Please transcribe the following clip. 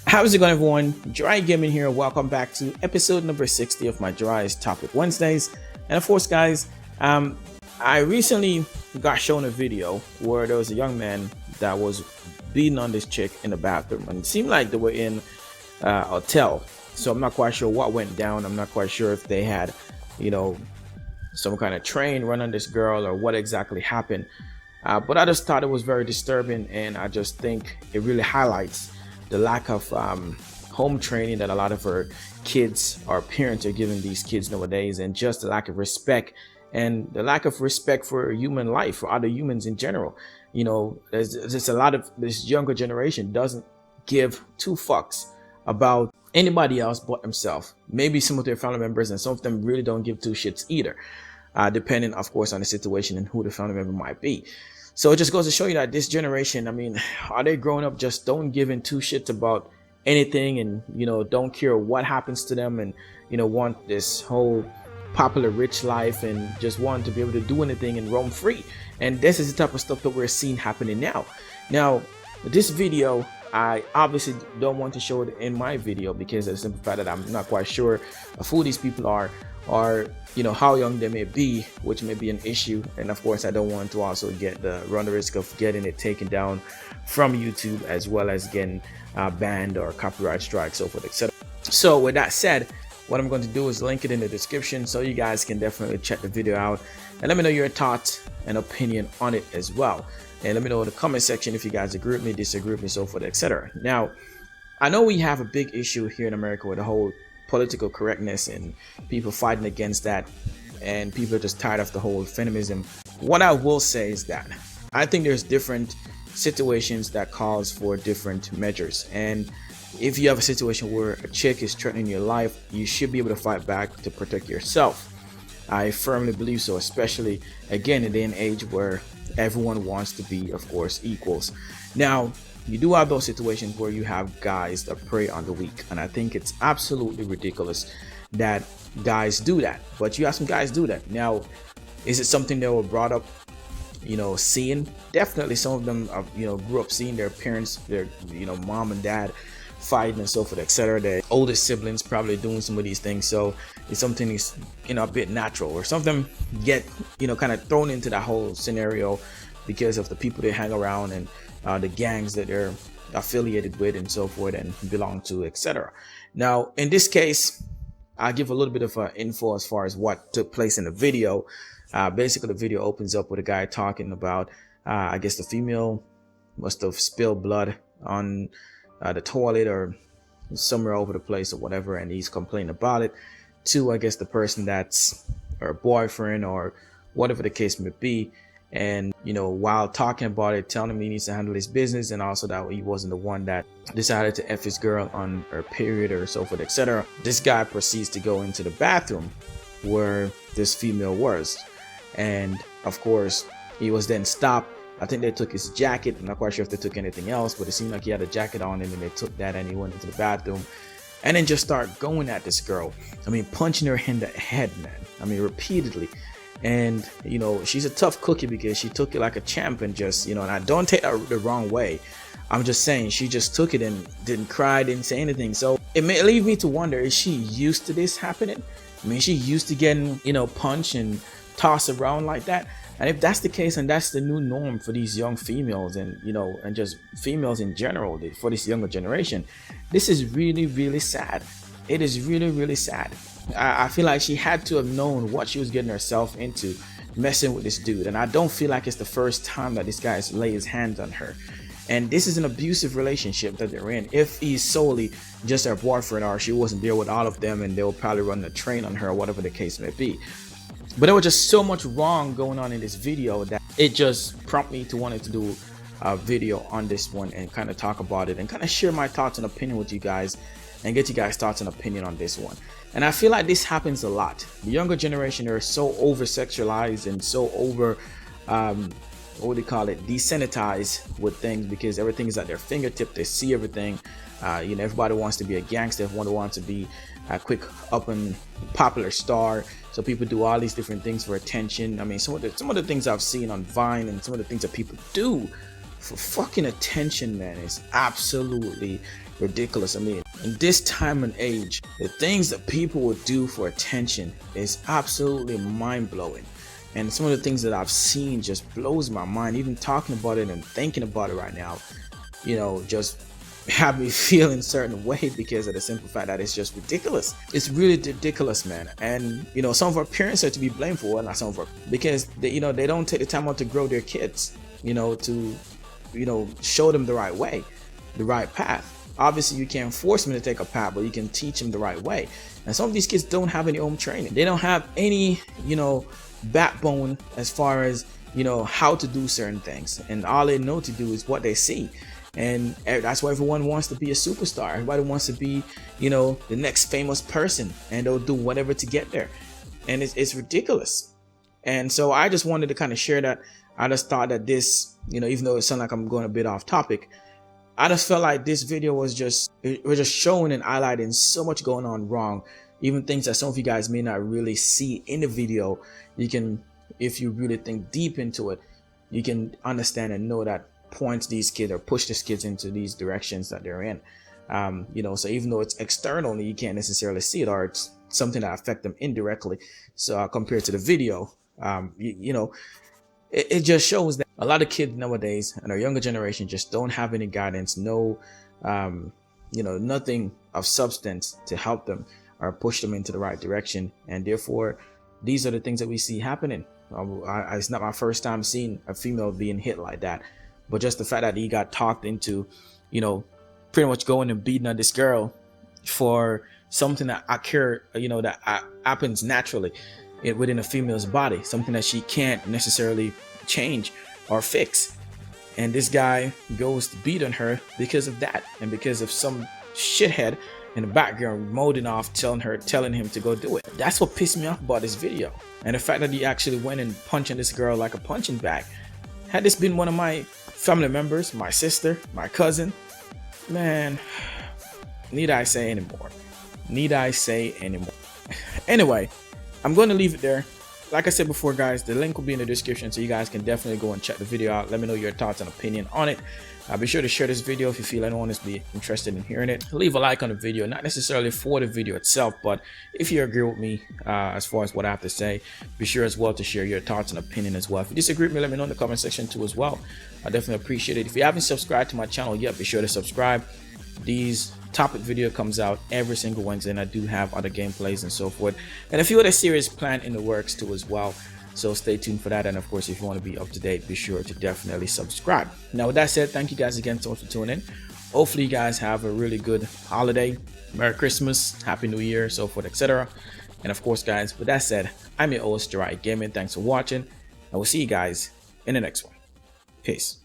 How's it going, everyone? JiraiyaGaming here. Welcome back to episode number 60 of my Jiraiya's Topic Wednesdays. And of course, guys, I recently got shown a video where there was a young man that was beating on this chick in the bathroom, and it seemed like they were in a hotel. So I'm not quite sure what went down. I'm not quite sure if they had, some kind of train run on this girl or what exactly happened. But I just thought it was very disturbing, and I just think it really highlights the lack of home training that a lot of our kids, our parents are giving these kids nowadays, and just the lack of respect and the lack of respect for human life, for other humans in general. There's just a lot of this younger generation doesn't give two fucks about anybody else but themselves. Maybe some of their family members, and some of them really don't give two shits either, depending, of course, on the situation and who the family member might be. So it just goes to show you that this generation, are they growing up just don't give in two shits about anything, and don't care what happens to them, and want this whole popular rich life and just want to be able to do anything and roam free. And this is the type of stuff that we're seeing happening now. This video, I obviously don't want to show it in my video because of the simple fact that I'm not quite sure of who these people are, or how young they may be, which may be an issue. And of course, I don't want to also run the risk of getting it taken down from YouTube, as well as getting banned or copyright strike, so forth, etc. So with that said, what I'm going to do is link it in the description so you guys can definitely check the video out and let me know your thoughts and opinion on it as well. And let me know in the comment section if you guys agree with me, disagree with me, so forth, etc. Now, I know we have a big issue here in America with the whole political correctness and people fighting against that, and people are just tired of the whole feminism. What I will say is that I think there's different situations that calls for different measures, and if you have a situation where a chick is threatening your life, you should be able to fight back to protect yourself. I firmly believe so, especially again in a day and age where everyone wants to be, of course, equals. Now, you do have those situations where you have guys that prey on the weak, and I think it's absolutely ridiculous that guys do that. But you have some guys do that. Now, is it something that were brought up, seeing? Definitely, some of them, grew up seeing their parents, their, mom and dad fighting and so forth, etc. Their oldest siblings probably doing some of these things, so it's something that's a bit natural. Or some of them get kind of thrown into that whole scenario because of the people they hang around and the gangs that they're affiliated with and so forth and belong to, etc. Now, in this case, I'll give a little bit of info as far as what took place in the video. Basically, the video opens up with a guy talking about, I guess the female must have spilled blood on the toilet or somewhere over the place or whatever, and he's complaining about it to, I guess, the person that's her boyfriend or whatever the case may be. And while talking about it, telling him he needs to handle his business, and also that he wasn't the one that decided to F his girl on her period or so forth, etc. This guy proceeds to go into the bathroom where this female was, and of course he was then stopped. I think they took his jacket. I'm not quite sure if they took anything else, but it seemed like he had a jacket on him, and they took that and he went into the bathroom and then just start going at this girl. Punching her in the head, man. Repeatedly. And she's a tough cookie because she took it like a champ, and just and I don't take that the wrong way. I'm just saying she just took it and didn't cry, didn't say anything. So it may leave me to wonder, is she used to this happening? She used to getting punched and tossed around like that. And if that's the case, and that's the new norm for these young females, and and just females in general, for this younger generation, this is really, really sad. It is really, really sad. I feel like she had to have known what she was getting herself into, messing with this dude. And I don't feel like it's the first time that this guy has laid his hands on her. And this is an abusive relationship that they're in. If he's solely just her boyfriend, or she wasn't there with all of them and they will probably run the train on her, or whatever the case may be. But there was just so much wrong going on in this video that it just prompted me to wanting to do a video on this one and kind of talk about it and kind of share my thoughts and opinion with you guys and get you guys' thoughts and opinion on this one. And I feel like this happens a lot. The younger generation are so over sexualized and so over desensitized with things, because everything is at their fingertip. They see everything. Everybody wants to be a gangster. Everyone wants to be a quick up and popular star. So people do all these different things for attention. Some of the things I've seen on Vine and some of the things that people do for fucking attention, man, is absolutely ridiculous. I mean, in this time and age, the things that people would do for attention is absolutely mind-blowing. And some of the things that I've seen just blows my mind. Even talking about it and thinking about it right now, you know, just have me feel in a certain way because of the simple fact that it's just ridiculous. It's really ridiculous, man. And you know, some of our parents are to be blamed for it, not some of our, because they, you know, they don't take the time out to grow their kids, you know, to, you know, show them the right way, the right path. Obviously you can't force them to take a path, but you can teach them the right way. And some of these kids don't have any home training. They don't have any, you know, backbone as far as, you know, how to do certain things, and all they know to do is what they see. And that's why everyone wants to be a superstar. Everybody wants to be, you know, the next famous person, and they'll do whatever to get there. And it's ridiculous. And so I just wanted to kind of share that. I just thought that this, you know, even though it sounds like I'm going a bit off topic, I just felt like this video was just, it was just showing and highlighting so much going on wrong. Even things that some of you guys may not really see in the video. You can, if you really think deep into it, you can understand and know that points these kids or push these kids into these directions that they're in. You know, so even though it's externally, you can't necessarily see it, or it's something that affect them indirectly. So compared to the video, you know, it just shows that a lot of kids nowadays and our younger generation just don't have any guidance, no, you know, nothing of substance to help them or push them into the right direction. And therefore, these are the things that we see happening. It's not my first time seeing a female being hit like that. But just the fact that he got talked into, you know, pretty much going and beating on this girl for something that occurred, you know, that happens naturally within a female's body, something that she can't necessarily change or fix. And this guy goes to beat on her because of that, and because of some shithead in the background molding off, telling him to go do it. That's what pissed me off about this video. And the fact that he actually went and punching this girl like a punching bag. Had this been one of my family members, my sister, my cousin, man, need I say anymore? Need I say anymore? Anyway, I'm going to leave it there. Like I said before, guys, the link will be in the description, so you guys can definitely go and check the video out. Let me know your thoughts and opinion on it. Be sure to share this video if you feel anyone is be interested in hearing it. Leave a like on the video, not necessarily for the video itself, but if you agree with me as far as what I have to say, be sure as well to share your thoughts and opinion as well. If you disagree with me, let me know in the comment section too as well. I definitely appreciate it. If you haven't subscribed to my channel yet, be sure to subscribe. These topic video comes out every single Wednesday, and I do have other gameplays and so forth, and a few other series planned in the works too as well. So stay tuned for that. And of course, if you want to be up to date, be sure to definitely subscribe. Now with that said, thank you guys again so much for tuning in. Hopefully you guys have a really good holiday, Merry Christmas, Happy New Year, so forth, etc. And of course, guys, with that said, I'm your host, JiraiyaGaming. Thanks for watching, and we'll see you guys in the next one. Peace.